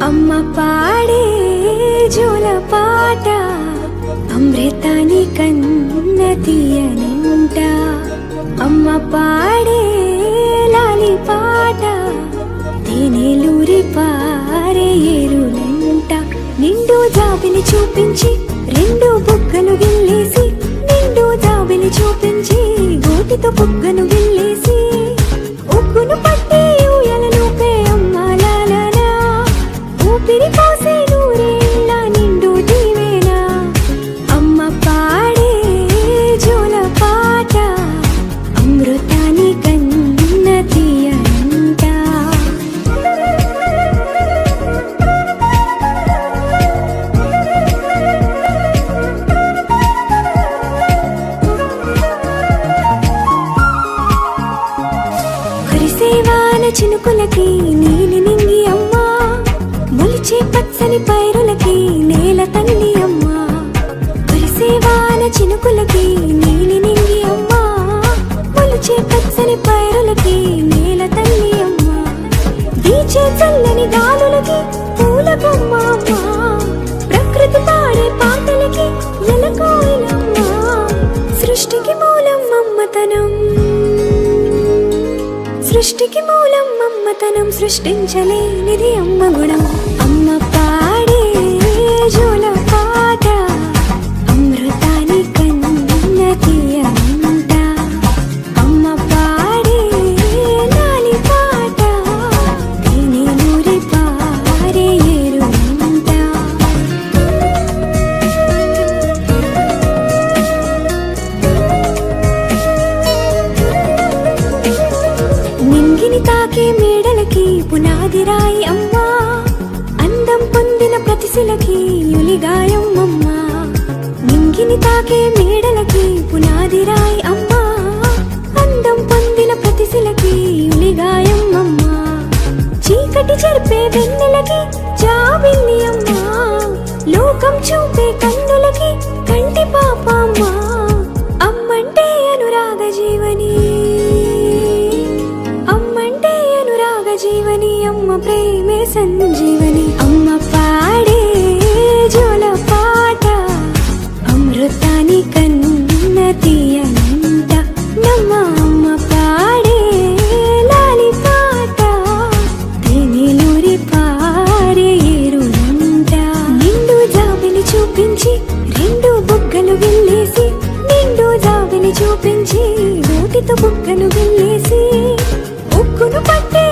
అమ్మ పాడే జోల పాట అమృతాని కన్న తీయనంట. అమ్మ పాడే లాలి పాట తేనెలూరి పారే ఏరులంట. నిండు జాబిని చూపించి రెండు బుగ్గలు గిల్లేసి, నిండు జాబిని చూపించి గోటితో బుగ్గను గిల్లేసి, ఉగ్గును పట్టి ఊయలను పే అమ్మ లాలనా, ఊపిరి పోసే నూరేళ్ళ నిండు దీవేనా. అమ్మ పాడే జోల పాట అమృతాని కన్న తీయనంట. కురిసేవాన చినుకులకి నీలి నింగి అమ్మ, మొలిచే పచ్చని పైరులకి నేల తల్లి అమ్మ. కురిసేవాన చినుకులకి నీలి నింగి అమ్మ, మొలిచే పచ్చని పైరులకి నేల తల్లి అమ్మ. వీచే చల్లని గాలులకి పూల బొమ్మ అమ్మ, ప్రకృతి పాడే పాటలకి ఎలకోయిలమ్మ. సృష్టికి మూలం అమ్మతనం, సృష్టికి మూలం అమ్మతనం, సృష్టించలేనిది అమ్మ గుణం. అమ్మ పాడే జోల పాట అమృతాని కన్న తీయనంట. అమ్మ పాడే లాలి పాట తేనెలూరి పారే ఏరులంట. నింగిని తాకే మేడలకి పునాది రాయి అమ్మ, అందం పొందిన ప్రతిశిలకి యులిగాయం అమ్మ. నింగిని తాకే మేడలకి పునాది రాయి అమ్మ, అందం పొందిన ప్రతిశిలకి యులిగాయం అమ్మ. చీకటి చెరిపే వెన్నెలకి జాబిల్లి అమ్మ, లోకం చూపే కన్నులకి కంటి పాప అమ్మ. అమ్మంటే అనురాగ జీవని, అమ్మంటే అనురాగ జీవని, అమ్మ ప్రేమే సంజీవని. అమ్మ పాడే జోల పాట అమృతాని కన్న తీయనంట. నమ్మ అమ్మ పాడే లాలి పాట తేనెలూరి పారే ఏరులంట. నిండు జాబిని చూపించి రెండు బుగ్గలు గిల్లేసి, నిండు జాబిని చూపించి గోటితో బుగ్గను గిల్లేసి, ఉగ్గును పట్టే